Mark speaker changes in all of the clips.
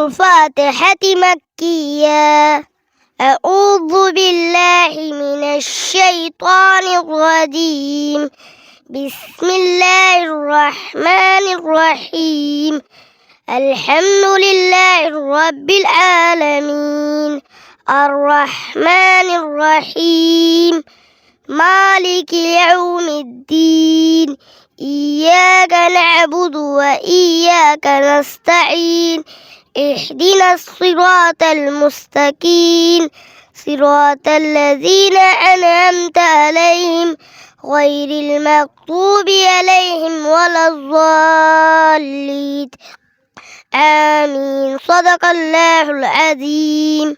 Speaker 1: الفاتحة مكية. أعوذ بالله من الشيطان الرجيم. بسم الله الرحمن الرحيم. الحمد لله رب العالمين الرحمن الرحيم مالك يوم الدين. إياك نعبد وإياك نستعين. اهدنا الصراط المستقيم صراط الذين أنعمت عليهم غير المغضوب عليهم ولا الضالين. آمين. صدق الله العظيم.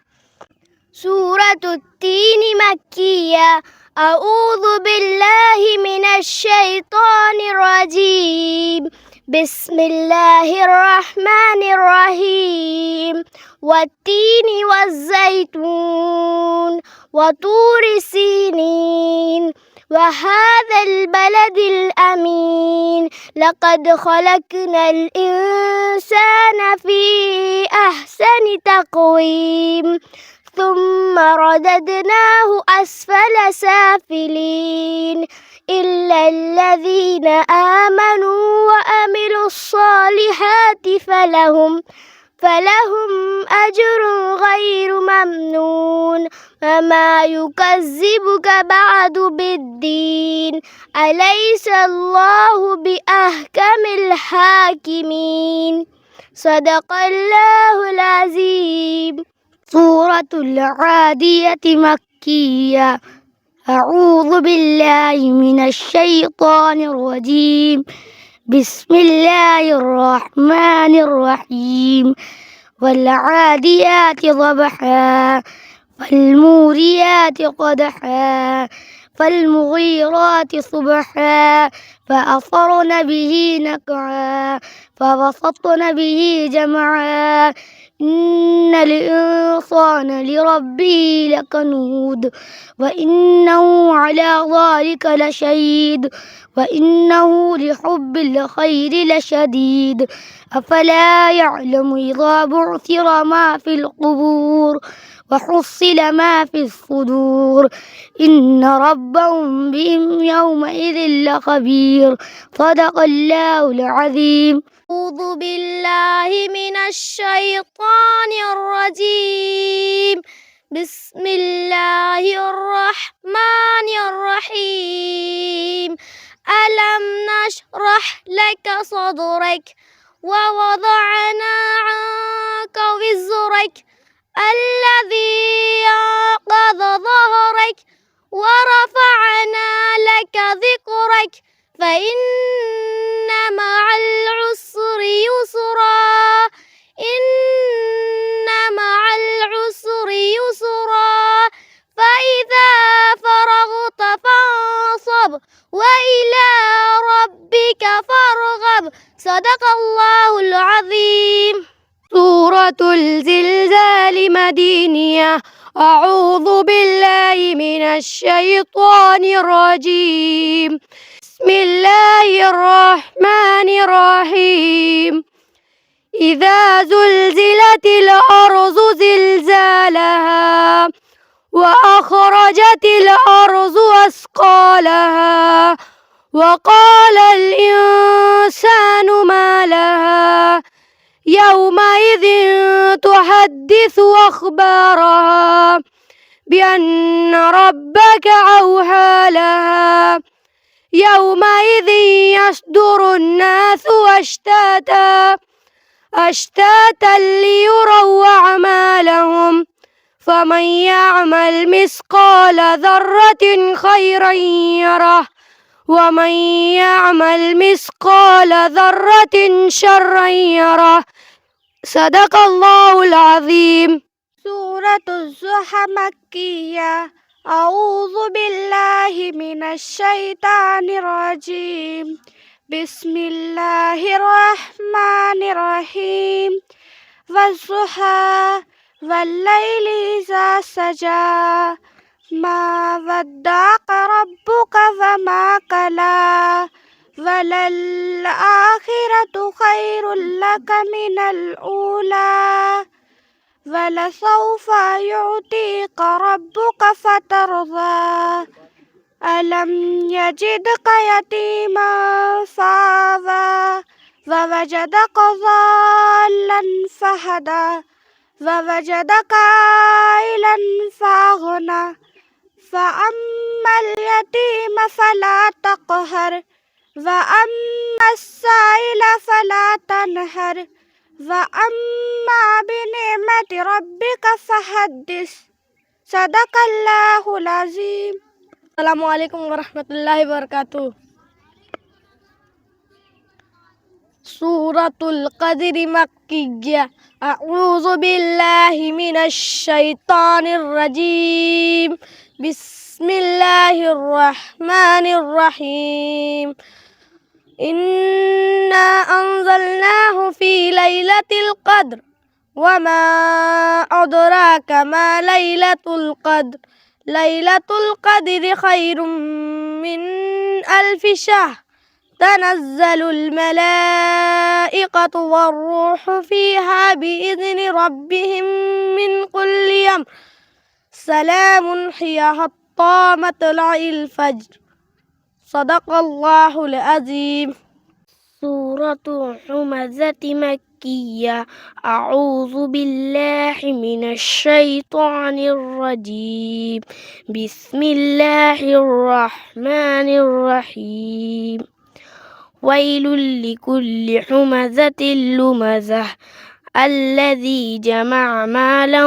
Speaker 1: سورة التين مكية. أعوذ بالله من الشيطان الرجيم. بسم الله الرحمن الرحيم. والتين والزيتون وطور سينين وهذا البلد الأمين. لقد خلقنا الإنسان في أحسن تقويم ثم رددناه أسفل سافلين إلا الذين آمنوا وعملوا الصالحات فلهم أجر غير ممنون. وما يكذبك بعد بالدين. أليس الله بأحكم الحاكمين. صدق الله العظيم. سورة العادية مكية. أعوذ بالله من الشيطان الرجيم. بسم الله الرحمن الرحيم. والعاديات ضبحا فالموريات قدحا فالمغيرات صبحا فأثرن به نقعا فوسطن به جمعا إن الإنسان لربه لكنود وإنه على ذلك لشهيد وإنه لحب الخير لشديد. أفلا يعلم إذا بعثر ما في القبور وحصل ما في الصدور إن ربهم بهم يومئذ لخبير. صدق الله العظيم. أعوذ بالله من الشيطان الرجيم. بسم الله الرحمن الرحيم. ألم نشرح لك صدرك ووضعنا عنك وزرك الذي أنقض ظهرك ورفعنا لك ذكرك فإن مع العسر يسرا إن مع العسر يسرا فإذا فرغت فانصب وإلى ربك فارغب. صدق الله العظيم. سورة الزلزال مدنية. أعوذ بالله من الشيطان الرجيم. بسم الله الرحمن الرحيم. إذا زلزلت الأرض زلزالها وأخرجت الأرض أثقالها وقال الإنسان ما لها يومئذ تحدث أخبارها بأن ربك أوحى لها يومئذ يصدر الناس أشتاتا ليروا أعمالهم فمن يعمل مثقال ذرة خيرا يره ومن يعمل مثقال ذرة شرا يره. صدق الله العظيم. سورة الضحى مكية. أعوذ بالله من الشيطان الرجيم. بسم الله الرحمن الرحيم. والضحى والليل إذا سجى ما ودعك ربك وما قلى وللآخرة خير لك من الأولى ولسوف يعطيك ربك فترضى ألم يجدك يتيما فآوى ووجدك ضالا فهدى ووجدك عائلا فأغنى فأما اليتيم فلا تقهر وأما السائل فلا تنهر وأما بنعمة ربك فحدث صدق الله العظيم. Assalamualaikum warahmatullahi wabarakatuh. Suratul Qadri Makkiyah. A'udzu billahi minasy syaithanir rajim. Bismillahirrahmanirrahim. Inna anzalnahu fi lailatul qadr. Wa ma adraka ma lailatul qadr. Lailatul qadri khairum min alfi syahr. تنزل الملائكة والروح فيها بإذن ربهم من كل أمر سلام هي حتى مطلع الفجر صدق الله العظيم. سورة همزة مكية. أعوذ بالله من الشيطان الرجيم. بسم الله الرحمن الرحيم. ويل لكل همزة لمزة الذي جمع مالا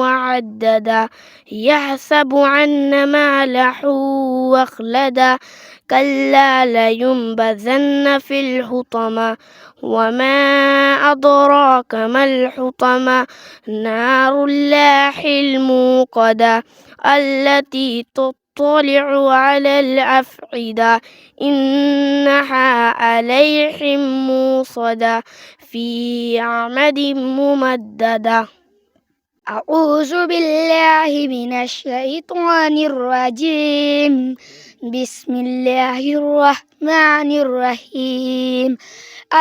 Speaker 1: وعددا يحسب أن ماله أخلدا كلا لينبذن في الحطمة وما أدراك ما الحطمة نار الله الموقدة التي تطلع على الأفئدة إنها عليهم موصدة في عمد ممددة. أعوذ بالله من الشيطان الرجيم. بسم الله الرحمن الرحيم.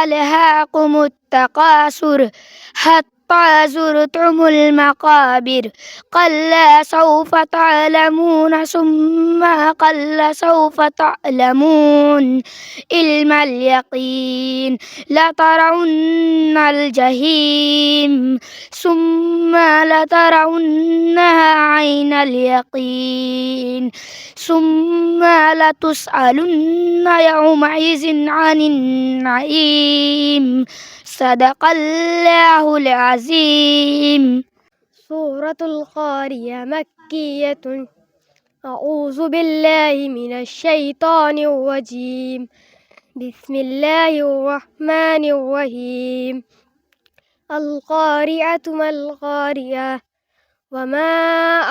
Speaker 1: ألهاكم التكاثر حتى زرتم المقابر كلا سوف تعلمون ثم كلا سوف تعلمون علم اليقين لترون الجحيم ثم لترونها عين اليقين ثم لتسألن يومئذ عن النعيم صدق الله العظيم. سورة القارية مكية. أعوذ بالله من الشيطان الرجيم. بسم الله الرحمن الرحيم. القارعة ما القارعة وما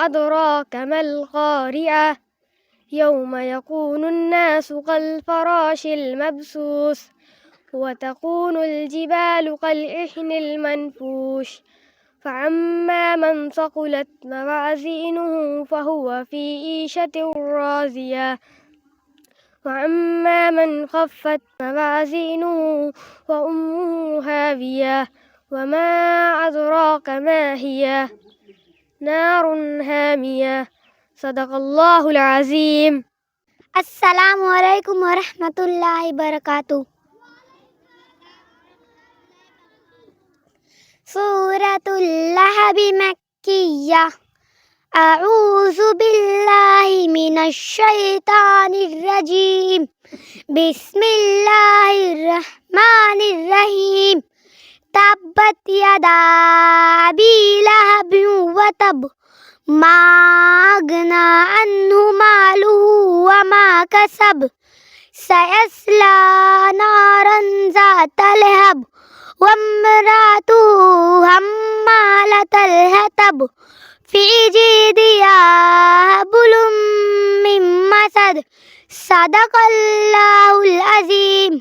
Speaker 1: أدراك ما القارعة يوم يكون الناس كالفراش المبثوث وتكون الجبال كالعهن المنفوش فأما من ثقلت موازينه فهو في عيشة راضية وأما من خفت موازينه فأمه هاوية وما أدراك ما هي نار هامية صدق الله العظيم. السلام عليكم ورحمة الله وبركاته. سورة اللهب مكية. أعوذ بالله من الشيطان الرجيم. بسم الله الرحمن الرحيم. تبت يدا أبي لهب وتب ما أغنى عنه ماله وما كسب سيصلى نارا ذات لهب وامرأته حمالة الحطب في جيدها حبل من مسد صدق الله العظيم.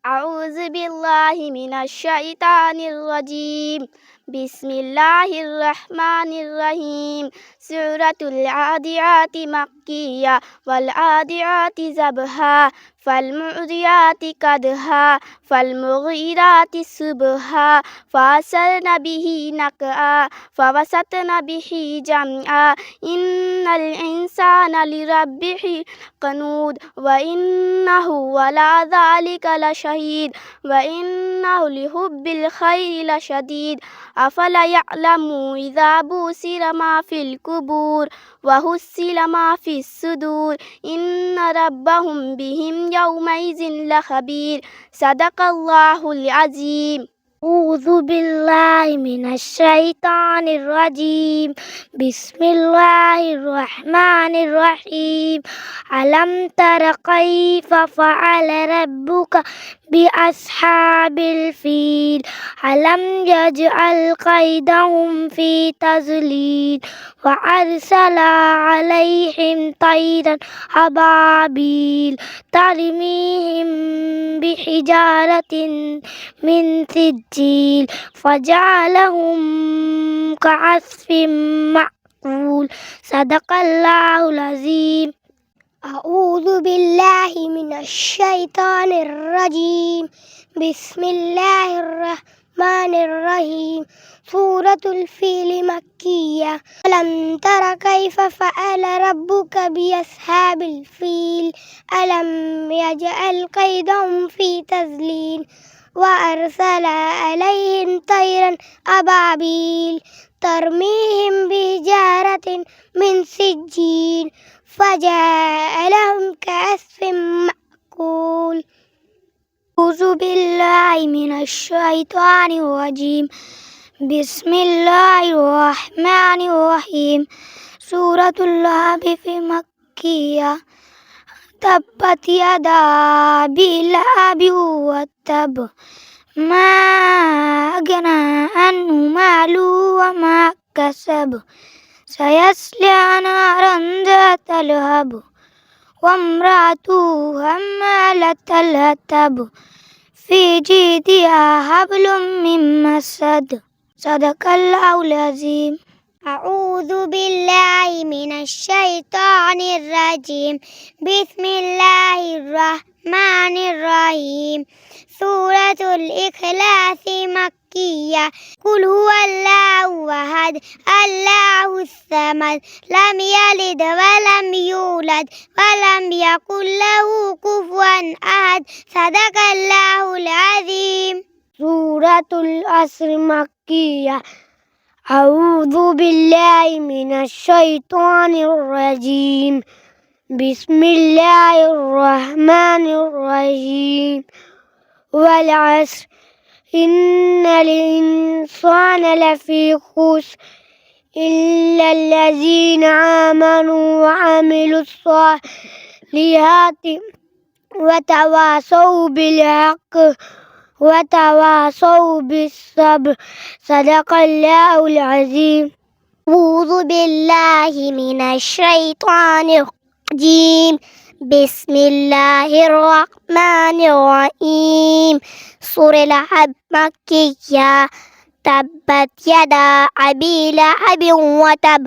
Speaker 1: أعوذ بالله من الشيطان الرجيم.
Speaker 2: بسم الله الرحمن الرحيم سورة العاديات مكية والعاديات ذبحا فالمعديات قدحا فالمغيرات صبحا فأثرن به نقعا فوسطن به جمعا إن الإنسان لربه قنود وإنه على ذلك لشهيد وإنه لحب الخير لشديد أفلا يعلم إذا بوسر ما في القبور وحصل ما في الصدور إن ربهم بهم يومئذ لخبير صدق الله العظيم.
Speaker 1: أعوذ بالله من الشيطان الرجيم بسم الله الرحمن الرحيم ألم تر كيف فعل ربك بأصحاب الفيل ألم يجعل كيدهم في تضليل وأرسل عليهم طيرا أبابيل ترميهم بحجارة من سجيل فجعلهم كعصف مأكول صدق الله العظيم. أعوذ بالله من الشيطان الرجيم بسم الله الرحمن الرحيم سورة الفيل مكية ألم تر كيف فعل ربك بأصحاب الفيل ألم يجعل كيدهم في تضليل وأرسل عليهم طيرا أبابيل ترميهم بحجارة من سجيل فجعلهم كعصف مأكول. أعوذ بالله من الشيطان الرجيم بسم الله الرحمن الرحيم سورة اللهب في مكية تبت يدا أبي لهب وتب ما أغنى عنه ماله وما كسب سيصلى نارا ذات لهب وامرأته حمالة الحطب في جيدها حبل من مسد صدق الله العظيم. أعوذ بالله من الشيطان الرجيم بسم الله الرحمن الرحيم سورة الإخلاص مكية قل هو الله أحد الله الصمد لم يلد ولم يولد ولم يكن له كفوا أحد صدق الله العظيم. سورة العصر مكية أعوذ بالله من الشيطان الرجيم بسم الله الرحمن الرحيم والعصر إن الإنسان لفي خسر إلا الذين آمنوا وعملوا الصالحات وتواصوا بالحق وتواصوا بالصبر صدق الله العظيم. أعوذ بالله من الشيطان الرجيم بسم الله الرحمن الرحيم سورة اللهب مكية تبت يدا أبي لهب وتب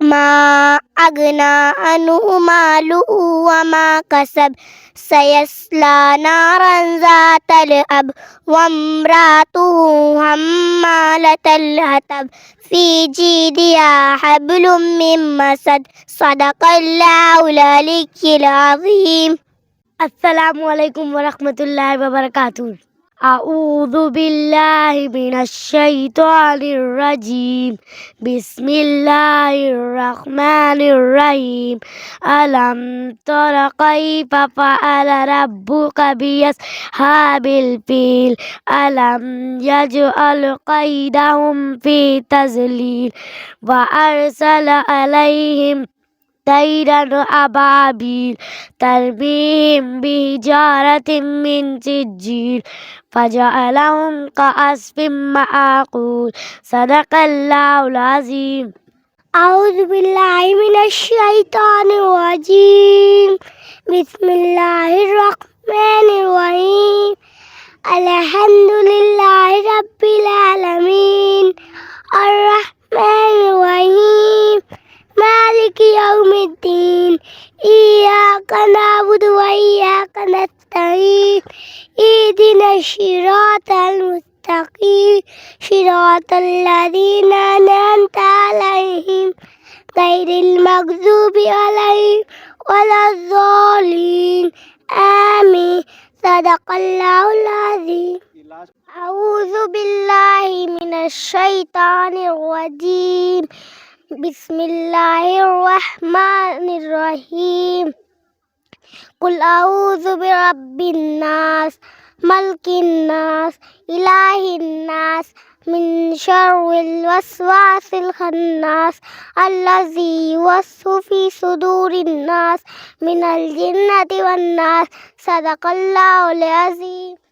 Speaker 1: ما أغنى عنه ماله وما كسب سيصلى نارا ذات لهب وامرأته حمالة الحطب في جيدها حبل من مسد صدق الله العلي العظيم. السلام عليكم ورحمة الله وبركاته. أعوذ بالله من الشيطان الرجيم بسم الله الرحمن الرحيم ألم تر كيف فعل ربك بأصحاب الفيل ألم يجعل كيدهم في تضليل وأرسل عليهم طيرا أبابيل ترميهم بحجارة من سجيل فجعلهم كعصف مأكول صدق الله العظيم. أعوذ بالله من الشيطان الرجيم بسم الله الرحمن الرحيم الحمد لله رب العالمين نستعين اهدنا الصراط المستقيم صراط الذين أنعمت عليهم غير المغضوب عليهم ولا الضالين آمين صدق الله العظيم أعوذ بالله من الشيطان الرجيم بسم الله الرحمن الرحيم قل أعوذ برب الناس ملك الناس إله الناس من شر الوسواس الخناس الذي يوسوس في صدور الناس من الجنة والناس صدق الله العظيم